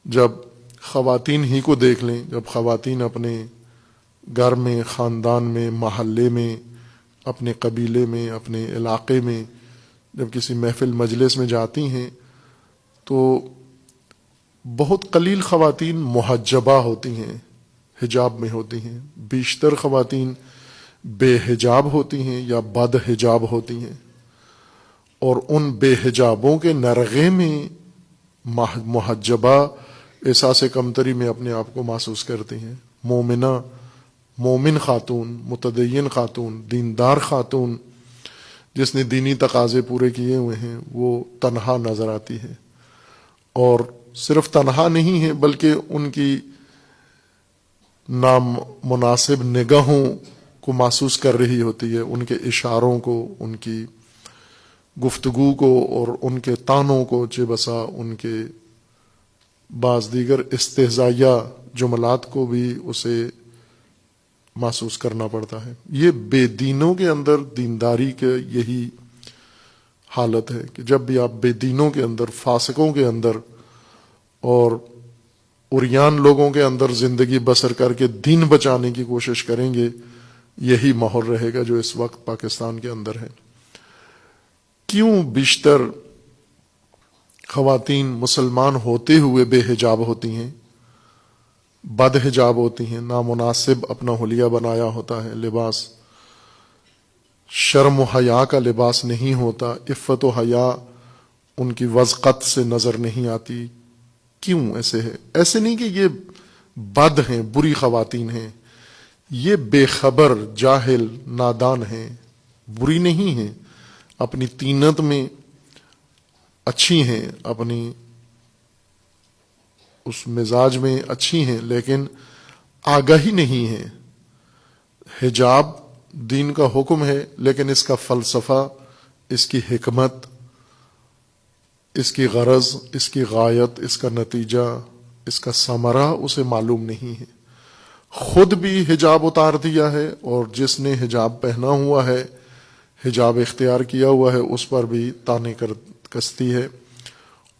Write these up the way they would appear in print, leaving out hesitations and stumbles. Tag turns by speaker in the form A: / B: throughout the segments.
A: جب خواتین ہی کو دیکھ لیں، جب خواتین اپنے گھر میں، خاندان میں، محلے میں، اپنے قبیلے میں، اپنے علاقے میں جب کسی محفل مجلس میں جاتی ہیں تو بہت قلیل خواتین محجبہ ہوتی ہیں، حجاب میں ہوتی ہیں. بیشتر خواتین بے حجاب ہوتی ہیں یا بد حجاب ہوتی ہیں، اور ان بے حجابوں کے نرغے میں محجبہ احساس کمتری میں اپنے آپ کو محسوس کرتی ہیں. مومن خاتون، متدین خاتون، دیندار خاتون جس نے دینی تقاضے پورے کیے ہوئے ہیں، وہ تنہا نظر آتی ہے. اور صرف تنہا نہیں ہے بلکہ ان کی نامناسب نگاہوں کو محسوس کر رہی ہوتی ہے، ان کے اشاروں کو، ان کی گفتگو کو اور ان کے طعنوں کو، چہ بسا ان کے بعض دیگر استہزائیہ جملات کو بھی اسے محسوس کرنا پڑتا ہے. یہ بے دینوں کے اندر دینداری کے یہی حالت ہے کہ جب بھی آپ بے دینوں کے اندر، فاسقوں کے اندر اور عریان لوگوں کے اندر زندگی بسر کر کے دین بچانے کی کوشش کریں گے، یہی ماحول رہے گا جو اس وقت پاکستان کے اندر ہے. کیوں بیشتر خواتین مسلمان ہوتے ہوئے بے حجاب ہوتی ہیں، بد حجاب ہوتی ہیں، نامناسب اپنا حلیہ بنایا ہوتا ہے، لباس شرم و حیا کا لباس نہیں ہوتا، عفت و حیا ان کی وضقت سے نظر نہیں آتی؟ کیوں ایسے ہے؟ ایسے نہیں کہ یہ بد ہیں، بری خواتین ہیں، یہ بے خبر، جاہل، نادان ہیں، بری نہیں ہیں، اپنی طینت میں اچھی ہیں، اپنی اس مزاج میں اچھی ہیں، لیکن آگاہی نہیں ہے. حجاب دین کا حکم ہے، لیکن اس کا فلسفہ، اس کی حکمت، اس کی غرض، اس کی غایت، اس کا نتیجہ، اس کا ثمرہ اسے معلوم نہیں ہے. خود بھی حجاب اتار دیا ہے، اور جس نے حجاب پہنا ہوا ہے، حجاب اختیار کیا ہوا ہے، اس پر بھی طعنے کستی ہے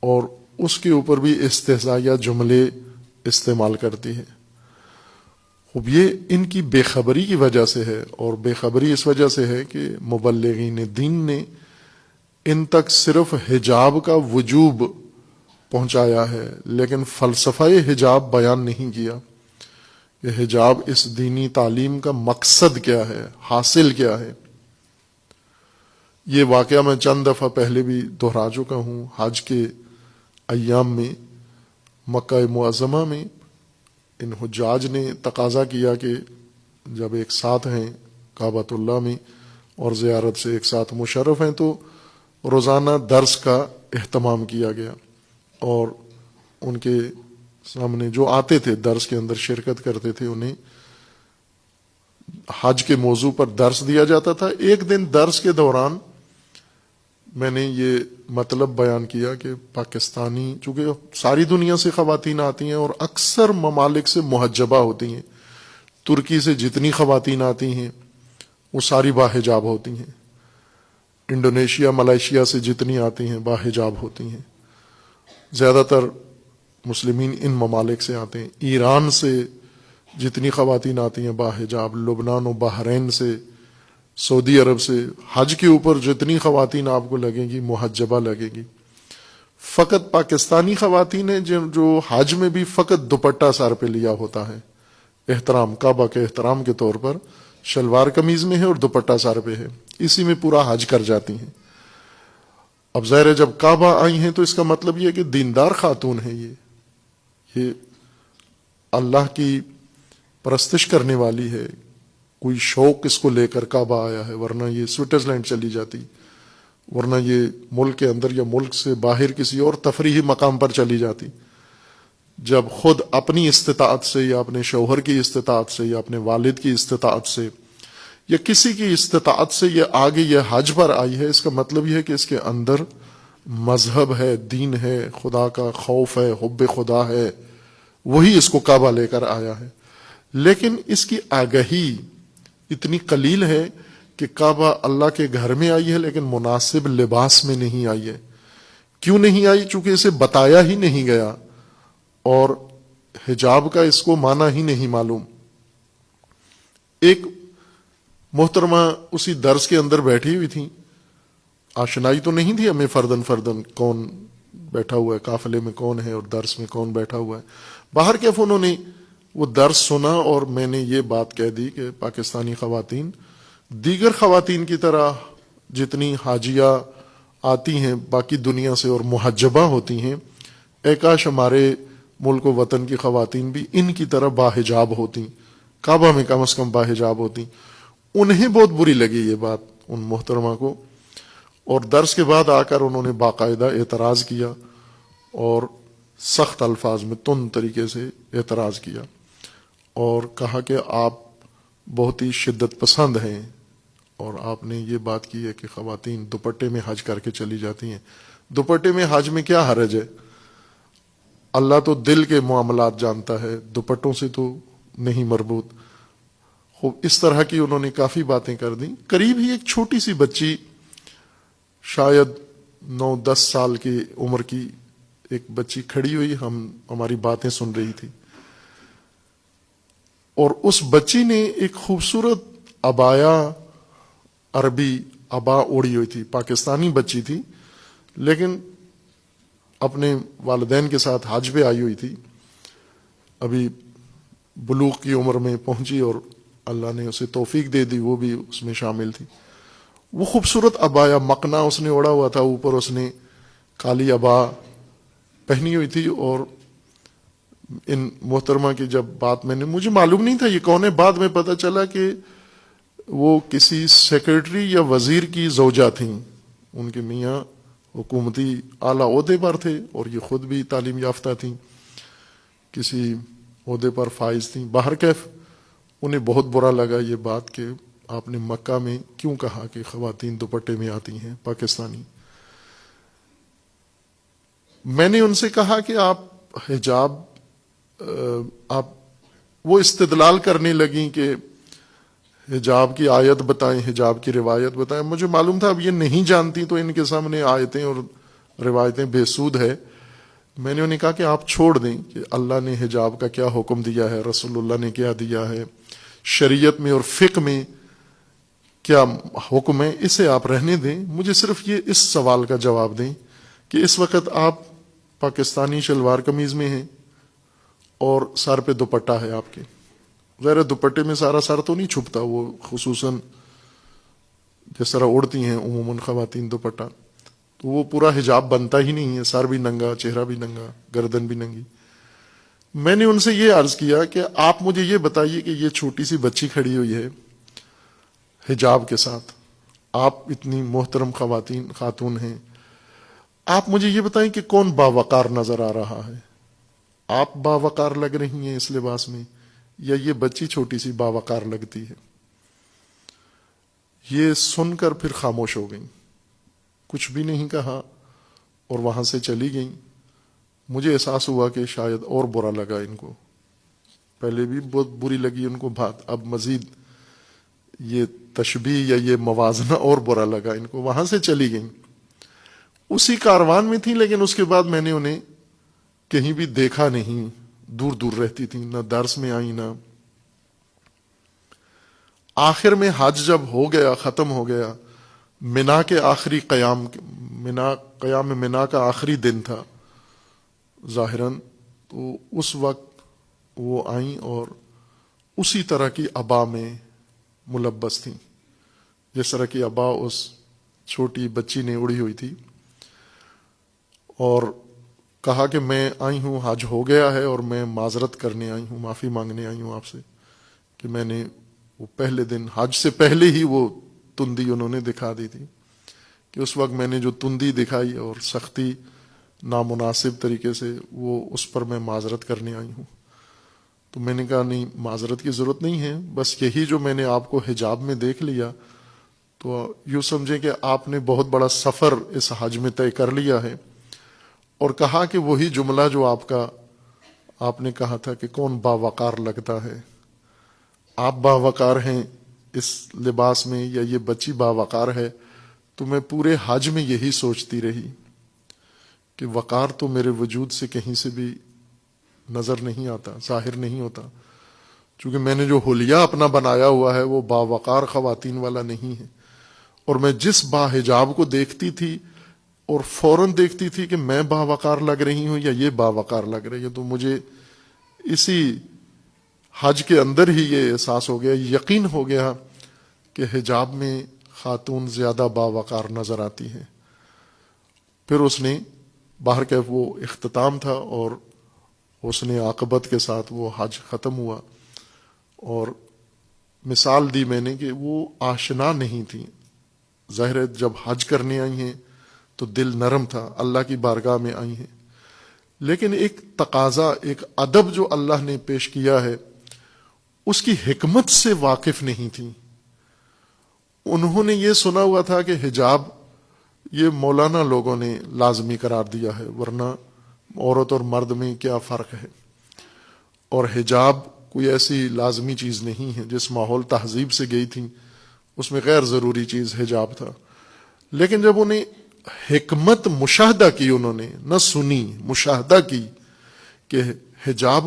A: اور اس کے اوپر بھی استہزائیہ جملے استعمال کرتی ہے. اب یہ ان کی بے خبری کی وجہ سے ہے، اور بے خبری اس وجہ سے ہے کہ مبلغین دین نے ان تک صرف حجاب کا وجوب پہنچایا ہے، لیکن فلسفہ حجاب بیان نہیں کیا کہ حجاب اس دینی تعلیم کا مقصد کیا ہے، حاصل کیا ہے. یہ واقعہ میں چند دفعہ پہلے بھی دہرا چکا ہوں. حج کے ایام میں مکہ معظمہ میں ان حجاج نے تقاضا کیا کہ جب ایک ساتھ ہیں کعبۃ اللہ میں اور زیارت سے ایک ساتھ مشرف ہیں، تو روزانہ درس کا اہتمام کیا گیا، اور ان کے سامنے جو آتے تھے درس کے اندر شرکت کرتے تھے، انہیں حج کے موضوع پر درس دیا جاتا تھا. ایک دن درس کے دوران میں نے یہ مطلب بیان کیا کہ پاکستانی، چونکہ ساری دنیا سے خواتین آتی ہیں اور اکثر ممالک سے محجبہ ہوتی ہیں، ترکی سے جتنی خواتین آتی ہیں وہ ساری باحجاب ہوتی ہیں، انڈونیشیا، ملائیشیا سے جتنی آتی ہیں باحجاب ہوتی ہیں، زیادہ تر مسلمین ان ممالک سے آتے ہیں. ایران سے جتنی خواتین آتی ہیں باحجاب، لبنان و بحرین سے، سعودی عرب سے، حج کے اوپر جتنی خواتین آپ کو لگیں گی محجبہ لگے گی. فقط پاکستانی خواتین ہیں جو حج میں بھی فقط دوپٹہ سر پہ لیا ہوتا ہے، احترام، کعبہ کے احترام کے طور پر شلوار قمیض میں ہے اور دوپٹہ سر پہ ہے، اسی میں پورا حج کر جاتی ہیں. اب ظاہر ہے جب کعبہ آئی ہیں تو اس کا مطلب یہ ہے کہ دیندار خاتون ہیں، یہ اللہ کی پرستش کرنے والی ہے، کوئی شوق اس کو لے کر کعبہ آیا ہے، ورنہ یہ سوئٹزرلینڈ چلی جاتی، ورنہ یہ ملک کے اندر یا ملک سے باہر کسی اور تفریحی مقام پر چلی جاتی. جب خود اپنی استطاعت سے یا اپنے شوہر کی استطاعت سے یا اپنے والد کی استطاعت سے یا کسی کی استطاعت سے یہ آگے یہ حج پر آئی ہے، اس کا مطلب یہ ہے کہ اس کے اندر مذہب ہے، دین ہے، خدا کا خوف ہے، حب خدا ہے، وہی اس کو کعبہ لے کر آیا ہے. لیکن اس کی آگہی اتنی قلیل ہے کہ کعبہ اللہ کے گھر میں آئی ہے لیکن مناسب لباس میں نہیں آئی ہے. کیوں نہیں آئی؟ چونکہ اسے بتایا ہی نہیں گیا. اور حجاب کا اس کو معنی ہی نہیں معلوم. ایک محترمہ اسی درس کے اندر بیٹھی ہوئی تھیں, آشنائی تو نہیں تھی ہمیں فردن فردن کون بیٹھا ہوا ہے, قافلے میں کون ہے اور درس میں کون بیٹھا ہوا ہے. باہر کیف انہوں نے وہ درس سنا اور میں نے یہ بات کہہ دی کہ پاکستانی خواتین دیگر خواتین کی طرح جتنی حاجیہ آتی ہیں باقی دنیا سے اور محجبہ ہوتی ہیں, اے کاش ہمارے ملک و وطن کی خواتین بھی ان کی طرح باحجاب ہوتی, کعبہ میں کم از کم باحجاب ہوتی. انہیں بہت بری لگی یہ بات ان محترمہ کو, اور درس کے بعد آ کر انہوں نے باقاعدہ اعتراض کیا اور سخت الفاظ میں تند طریقے سے اعتراض کیا اور کہا کہ آپ بہت ہی شدت پسند ہیں اور آپ نے یہ بات کی ہے کہ خواتین دوپٹے میں حج کر کے چلی جاتی ہیں. دوپٹے میں حج میں کیا حرج ہے؟ اللہ تو دل کے معاملات جانتا ہے, دوپٹوں سے تو نہیں مربوط. خوب اس طرح کی انہوں نے کافی باتیں کر دیں. قریب ہی ایک چھوٹی سی بچی, شاید 9-10 سال کی عمر کی ایک بچی کھڑی ہوئی ہماری باتیں سن رہی تھی, اور اس بچی نے ایک خوبصورت عبایا, عربی عبا اوڑھی ہوئی تھی. پاکستانی بچی تھی لیکن اپنے والدین کے ساتھ حج پہ آئی ہوئی تھی, ابھی بلوغ کی عمر میں پہنچی اور اللہ نے اسے توفیق دے دی, وہ بھی اس میں شامل تھی. وہ خوبصورت عبایا مقنا اس نے اوڑھا ہوا تھا, اوپر اس نے کالی عبا پہنی ہوئی تھی. اور ان محترمہ کی جب بات میں نے, مجھے معلوم نہیں تھا یہ کون ہے, بعد میں پتہ چلا کہ وہ کسی سیکرٹری یا وزیر کی زوجہ تھیں. ان کے میاں حکومتی اعلیٰ عہدے پر تھے اور یہ خود بھی تعلیم یافتہ تھیں, کسی عہدے پر فائز تھیں. باہر کیف انہیں بہت برا لگا یہ بات کہ آپ نے مکہ میں کیوں کہا کہ خواتین دوپٹے میں آتی ہیں پاکستانی. میں نے ان سے کہا کہ آپ حجاب, آپ وہ استدلال کرنے لگیں کہ حجاب کی آیت بتائیں, حجاب کی روایت بتائیں. مجھے معلوم تھا اب یہ نہیں جانتی تو ان کے سامنے آیتیں اور روایتیں بے سود ہے. میں نے انہیں کہا کہ آپ چھوڑ دیں کہ اللہ نے حجاب کا کیا حکم دیا ہے, رسول اللہ نے کیا دیا ہے, شریعت میں اور فقہ میں کیا حکم ہے, اسے آپ رہنے دیں. مجھے صرف یہ اس سوال کا جواب دیں کہ اس وقت آپ پاکستانی شلوار قمیض میں ہیں اور سر پہ دوپٹہ ہے آپ کے. غیر دوپٹے میں سارا سر تو نہیں چھپتا, وہ خصوصاً جس طرح اڑتی ہیں عموماً خواتین دوپٹہ, تو وہ پورا حجاب بنتا ہی نہیں ہے, سر بھی ننگا, چہرہ بھی ننگا, گردن بھی ننگی. میں نے ان سے یہ عرض کیا کہ آپ مجھے یہ بتائیے کہ یہ چھوٹی سی بچی کھڑی ہوئی ہے حجاب کے ساتھ, آپ اتنی محترم خاتون ہیں, آپ مجھے یہ بتائیں کہ کون باوقار نظر آ رہا ہے؟ آپ باوقار لگ رہی ہیں اس لباس میں یا یہ بچی چھوٹی سی باوقار لگتی ہے؟ یہ سن کر پھر خاموش ہو گئیں, کچھ بھی نہیں کہا اور وہاں سے چلی گئیں. مجھے احساس ہوا کہ شاید اور برا لگا ان کو, پہلے بھی بہت بری لگی ان کو بات, اب مزید یہ تشبیہ یا یہ موازنہ اور برا لگا ان کو. وہاں سے چلی گئیں, اسی کاروان میں تھیں لیکن اس کے بعد میں نے انہیں کہیں بھی دیکھا نہیں, دور دور رہتی تھیں, نہ درس میں آئیں نہ. آخر میں حج جب ہو گیا, ختم ہو گیا, منا کے آخری قیام منا کا آخری دن تھا ظاہراً, تو اس وقت وہ آئیں اور اسی طرح کی عبا میں ملبس تھیں جس طرح کی عبا اس چھوٹی بچی نے اڑی ہوئی تھی, اور کہا کہ میں آئی ہوں, حج ہو گیا ہے اور میں معذرت کرنے آئی ہوں, معافی مانگنے آئی ہوں آپ سے کہ میں نے وہ پہلے دن حج سے پہلے ہی وہ تندی انہوں نے دکھا دی تھی, کہ اس وقت میں نے جو تندی دکھائی اور سختی نامناسب طریقے سے, وہ اس پر میں معذرت کرنے آئی ہوں. تو میں نے کہا نہیں, معذرت کی ضرورت نہیں ہے, بس یہی جو میں نے آپ کو حجاب میں دیکھ لیا تو یوں سمجھیں کہ آپ نے بہت بڑا سفر اس حج میں طے کر لیا ہے. اور کہا کہ وہی جملہ جو آپ نے کہا تھا کہ کون باوقار لگتا ہے, آپ باوقار ہیں اس لباس میں یا یہ بچی باوقار ہے. تو میں پورے حج میں یہی سوچتی رہی کہ وقار تو میرے وجود سے کہیں سے بھی نظر نہیں آتا، ظاہر نہیں ہوتا. چونکہ میں نے جو حلیہ اپنا بنایا ہوا ہے وہ باوقار خواتین والا نہیں ہے، اور میں جس باحجاب کو دیکھتی تھی اور فوراً دیکھتی تھی کہ میں باوقار لگ رہی ہوں یا یہ باوقار لگ رہی ہے، تو مجھے اسی حج کے اندر ہی یہ احساس ہو گیا، یقین ہو گیا کہ حجاب میں خاتون زیادہ باوقار نظر آتی ہیں. پھر اس نے باہر کا وہ اختتام تھا اور اس نے عاقبت کے ساتھ وہ حج ختم ہوا، اور مثال دی میں نے کہ وہ آشنا نہیں تھی. ظاہر ہے جب حج کرنے آئی ہیں تو دل نرم تھا، اللہ کی بارگاہ میں آئی ہیں، لیکن ایک تقاضا، ایک ادب جو اللہ نے پیش کیا ہے اس کی حکمت سے واقف نہیں تھی. انہوں نے یہ سنا ہوا تھا کہ حجاب یہ مولانا لوگوں نے لازمی قرار دیا ہے، ورنہ عورت اور مرد میں کیا فرق ہے، اور حجاب کوئی ایسی لازمی چیز نہیں ہے. جس ماحول تہذیب سے گئی تھی اس میں غیر ضروری چیز حجاب تھا. لیکن جب انہیں حکمت مشاہدہ کی، انہوں نے نہ سنی، مشاہدہ کی کہ حجاب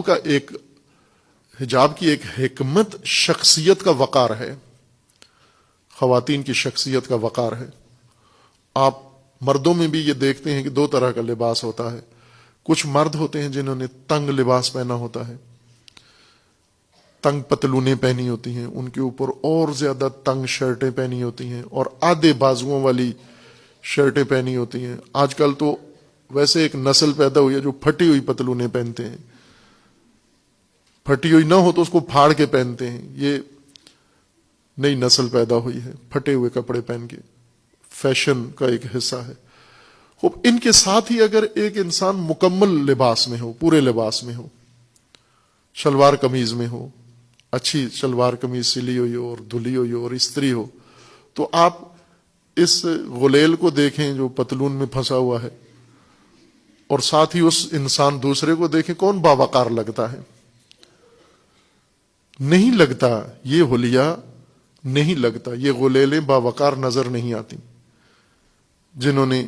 A: کی ایک حکمت شخصیت کا وقار ہے، خواتین کی شخصیت کا وقار ہے. آپ مردوں میں بھی یہ دیکھتے ہیں کہ دو طرح کا لباس ہوتا ہے. کچھ مرد ہوتے ہیں جنہوں نے تنگ لباس پہنا ہوتا ہے، تنگ پتلونیں پہنی ہوتی ہیں، ان کے اوپر اور زیادہ تنگ شرٹیں پہنی ہوتی ہیں اور آدھے بازوؤں والی شرٹیں پہنی ہوتی ہیں. آج کل تو ویسے ایک نسل پیدا ہوئی ہے جو پھٹی ہوئی پتلونیں پہنتے ہیں، پھٹی ہوئی نہ ہو تو اس کو پھاڑ کے پہنتے ہیں. یہ نئی نسل پیدا ہوئی ہے، پھٹے ہوئے کپڑے پہن کے، فیشن کا ایک حصہ ہے. خوب ان کے ساتھ ہی اگر ایک انسان مکمل لباس میں ہو، پورے لباس میں ہو، شلوار قمیض میں ہو، اچھی شلوار قمیض سلی ہوئی ہو اور دھلی ہوئی ہو اور استری ہو، تو آپ اس غلیل کو دیکھیں جو پتلون میں پھنسا ہوا ہے، اور ساتھ ہی اس انسان دوسرے کو دیکھیں، کون باوقار لگتا ہے؟ نہیں لگتا. یہ حلیہ نہیں لگتا، یہ غلیلیں باوقار نظر نہیں آتی. جنہوں نے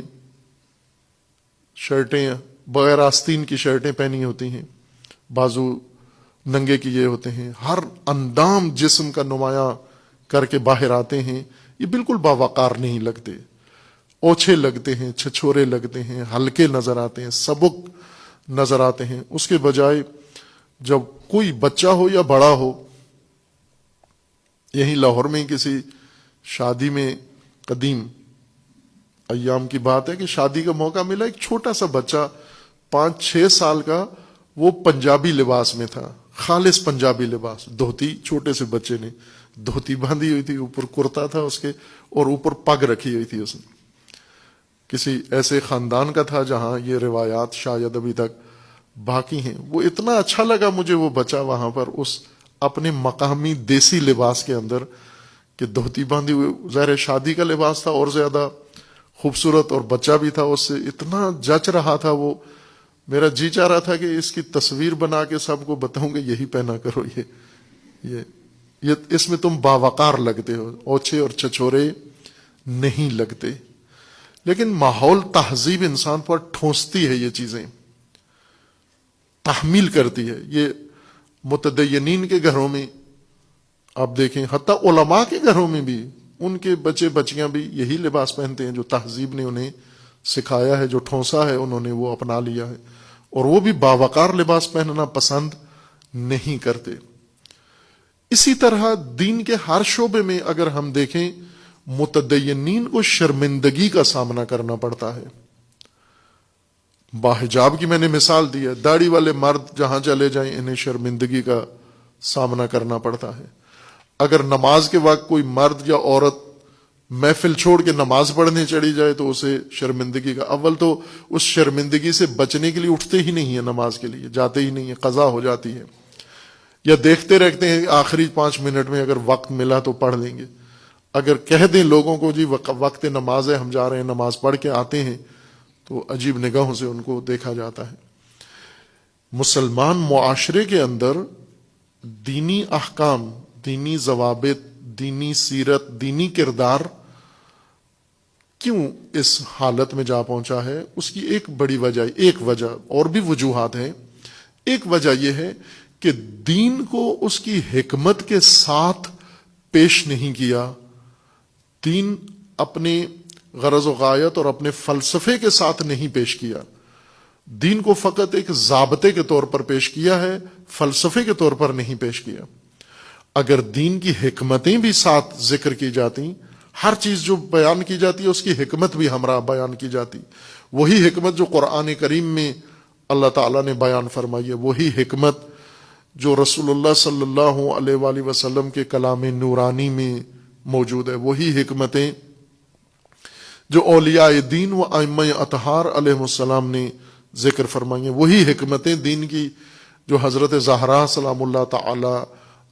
A: شرٹیں بغیر آستین کی شرٹیں پہنی ہوتی ہیں، بازو ننگے کیے ہوتے ہیں، ہر اندام جسم کا نمایاں کر کے باہر آتے ہیں، یہ بالکل باوقار نہیں لگتے. اوچھے لگتے ہیں، چھچورے لگتے ہیں، ہلکے نظر آتے ہیں، سبک نظر آتے ہیں. اس کے بجائے جب کوئی بچہ ہو یا بڑا ہو، یہیں لاہور میں کسی شادی میں قدیم ایام کی بات ہے کہ شادی کا موقع ملا، ایک چھوٹا سا بچہ 5-6 سال کا، وہ پنجابی لباس میں تھا، خالص پنجابی لباس، دھوتی، چھوٹے سے بچے نے دھوتی باندھی ہوئی تھی، اوپر کرتا تھا اس کے، اور اوپر پگ رکھی ہوئی تھی. اس نے کسی ایسے خاندان کا تھا جہاں یہ روایات شاید ابھی تک باقی ہیں. وہ اتنا اچھا لگا مجھے وہ بچہ وہاں پر اس اپنے مقامی دیسی لباس کے اندر، کہ دھوتی باندھی ہوئی، ظاہر شادی کا لباس تھا اور زیادہ خوبصورت، اور بچہ بھی تھا، اس سے اتنا جچ رہا تھا وہ. میرا جی چاہ رہا تھا کہ اس کی تصویر بنا کے سب کو بتاؤں کہ یہی پہنا کرو، یہ اس میں تم باوقار لگتے ہو، اوچھے اور چھچورے نہیں لگتے. لیکن ماحول تہذیب انسان پر ٹھونستی ہے، یہ چیزیں تحمیل کرتی ہے. یہ متدینین کے گھروں میں آپ دیکھیں، حتیٰ علماء کے گھروں میں بھی ان کے بچے بچیاں بھی یہی لباس پہنتے ہیں جو تہذیب نے انہیں سکھایا ہے، جو ٹھونسا ہے انہوں نے وہ اپنا لیا ہے، اور وہ بھی باوقار لباس پہننا پسند نہیں کرتے. اسی طرح دین کے ہر شعبے میں اگر ہم دیکھیں، متدینین کو شرمندگی کا سامنا کرنا پڑتا ہے. باحجاب کی میں نے مثال دی ہے، داڑھی والے مرد جہاں چلے جائیں انہیں شرمندگی کا سامنا کرنا پڑتا ہے. اگر نماز کے وقت کوئی مرد یا عورت محفل چھوڑ کے نماز پڑھنے چلی جائے تو اسے شرمندگی کا، اول تو اس شرمندگی سے بچنے کے لیے اٹھتے ہی نہیں ہے، نماز کے لیے جاتے ہی نہیں ہے، قضا ہو جاتی ہے، یا دیکھتے رہتے ہیں آخری 5 منٹ میں اگر وقت ملا تو پڑھ لیں گے. اگر کہہ دیں لوگوں کو جی وقت نماز ہے، ہم جا رہے ہیں نماز پڑھ کے آتے ہیں، تو عجیب نگاہوں سے ان کو دیکھا جاتا ہے. مسلمان معاشرے کے اندر دینی احکام، دینی ضوابط، دینی سیرت، دینی کردار کیوں اس حالت میں جا پہنچا ہے؟ اس کی ایک بڑی وجہ، ایک وجہ اور بھی وجوہات ہیں. ایک وجہ یہ ہے کہ دین کو اس کی حکمت کے ساتھ پیش نہیں کیا، دین اپنے غرض و غایت اور اپنے فلسفے کے ساتھ نہیں پیش کیا، دین کو فقط ایک ضابطے کے طور پر پیش کیا ہے، فلسفے کے طور پر نہیں پیش کیا۔ اگر دین کی حکمتیں بھی ساتھ ذکر کی جاتی، ہر چیز جو بیان کی جاتی ہے اس کی حکمت بھی ہمراہ بیان کی جاتی، وہی حکمت جو قرآن کریم میں اللہ تعالیٰ نے بیان فرمائی ہے، وہی حکمت جو رسول اللہ صلی اللہ علیہ وآلہ وسلم کے کلام نورانی میں موجود ہے، وہی حکمتیں جو اولیاء دین و ائمہ اطہار علیہ السلام نے ذکر فرمائی ہیں، وہی حکمتیں دین کی جو حضرت زہرا سلام اللہ تعالی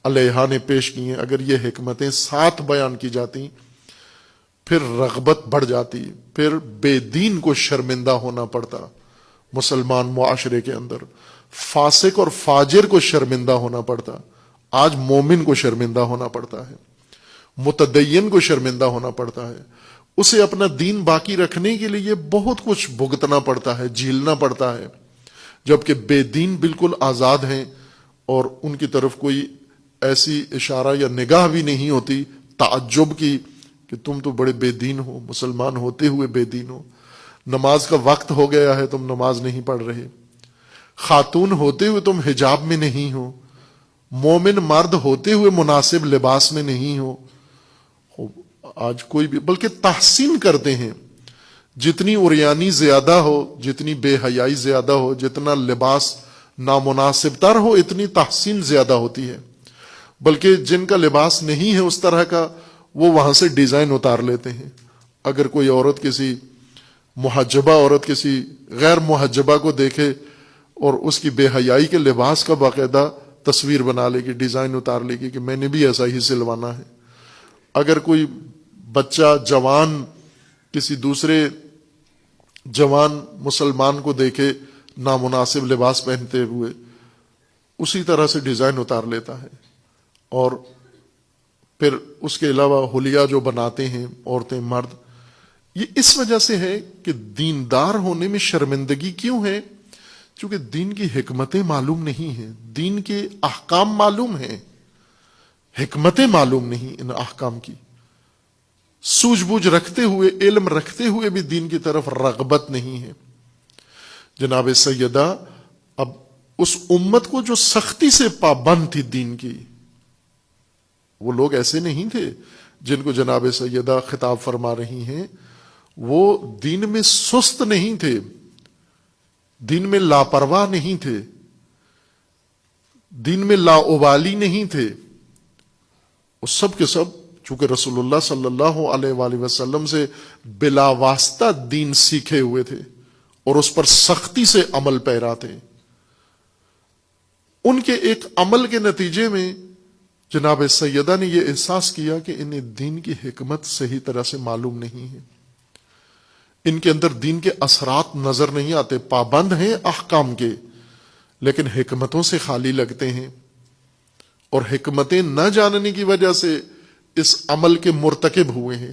A: علیہا نے پیش کی ہیں، اگر یہ حکمتیں ساتھ بیان کی جاتی پھر رغبت بڑھ جاتی، پھر بے دین کو شرمندہ ہونا پڑتا، مسلمان معاشرے کے اندر فاسق اور فاجر کو شرمندہ ہونا پڑتا، آج مومن کو شرمندہ ہونا پڑتا ہے، متدین کو شرمندہ ہونا پڑتا ہے، اسے اپنا دین باقی رکھنے کے لیے بہت کچھ بھگتنا پڑتا ہے، جھیلنا پڑتا ہے، جبکہ بے دین بالکل آزاد ہیں اور ان کی طرف کوئی ایسی اشارہ یا نگاہ بھی نہیں ہوتی تعجب کی کہ تم تو بڑے بے دین ہو، مسلمان ہوتے ہوئے بے دین ہو، نماز کا وقت ہو گیا ہے تم نماز نہیں پڑھ رہے، خاتون ہوتے ہوئے تم حجاب میں نہیں ہو، مومن مرد ہوتے ہوئے مناسب لباس میں نہیں ہو۔ آج کوئی بھی بلکہ تحسین کرتے ہیں، جتنی عریانی زیادہ ہو، جتنی بے حیائی زیادہ ہو، جتنا لباس نامناسب تر ہو، اتنی تحسین زیادہ ہوتی ہے، بلکہ جن کا لباس نہیں ہے اس طرح کا وہ وہاں سے ڈیزائن اتار لیتے ہیں۔ اگر کوئی عورت کسی محجبہ عورت کسی غیر محجبہ کو دیکھے اور اس کی بے حیائی کے لباس کا باقاعدہ تصویر بنا لے گی، ڈیزائن اتار لے گی کہ میں نے بھی ایسا ہی سلوانا ہے۔ اگر کوئی بچہ جوان کسی دوسرے جوان مسلمان کو دیکھے نامناسب لباس پہنتے ہوئے، اسی طرح سے ڈیزائن اتار لیتا ہے، اور پھر اس کے علاوہ حلیہ جو بناتے ہیں عورتیں مرد، یہ اس وجہ سے ہے کہ دیندار ہونے میں شرمندگی کیوں ہے؟ چونکہ دین کی حکمتیں معلوم نہیں ہیں، دین کے احکام معلوم ہیں، حکمتیں معلوم نہیں ان احکام کی، سوجھ بوجھ رکھتے ہوئے، علم رکھتے ہوئے بھی دین کی طرف رغبت نہیں ہے۔ جناب سیدہ اب اس امت کو جو سختی سے پابند تھی دین کی، وہ لوگ ایسے نہیں تھے جن کو جناب سیدہ خطاب فرما رہی ہیں، وہ دین میں سست نہیں تھے، دین میں لاپرواہ نہیں تھے، دین میں لاابالی نہیں تھے، وہ سب کے سب چونکہ رسول اللہ صلی اللہ علیہ وآلہ وسلم سے بلا واسطہ دین سیکھے ہوئے تھے اور اس پر سختی سے عمل پیرا تھے، ان کے ایک عمل کے نتیجے میں جناب سیدہ نے یہ احساس کیا کہ انہیں دین کی حکمت صحیح طرح سے معلوم نہیں ہے، ان کے اندر دین کے اثرات نظر نہیں آتے، پابند ہیں احکام کے لیکن حکمتوں سے خالی لگتے ہیں، اور حکمتیں نہ جاننے کی وجہ سے اس عمل کے مرتکب ہوئے ہیں۔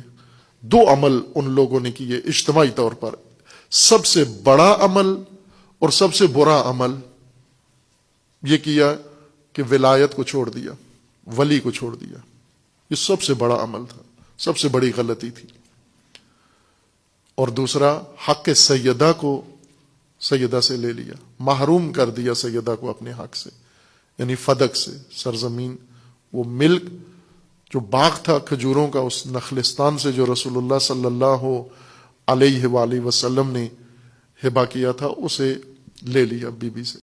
A: دو عمل ان لوگوں نے کیے اجتماعی طور پر، سب سے بڑا عمل اور سب سے برا عمل یہ کیا کہ ولایت کو چھوڑ دیا، ولی کو چھوڑ دیا، یہ سب سے بڑا عمل تھا، سب سے بڑی غلطی تھی۔ اور دوسرا حق سیدہ کو سیدہ سے لے لیا، محروم کر دیا سیدہ کو اپنے حق سے، یعنی فدق سے، سرزمین، وہ ملک جو باغ تھا کھجوروں کا اس نخلستان سے جو رسول اللہ صلی اللہ علیہ وآلہ وسلم نے ہبہ کیا تھا، اسے لے لیا بی بی سے۔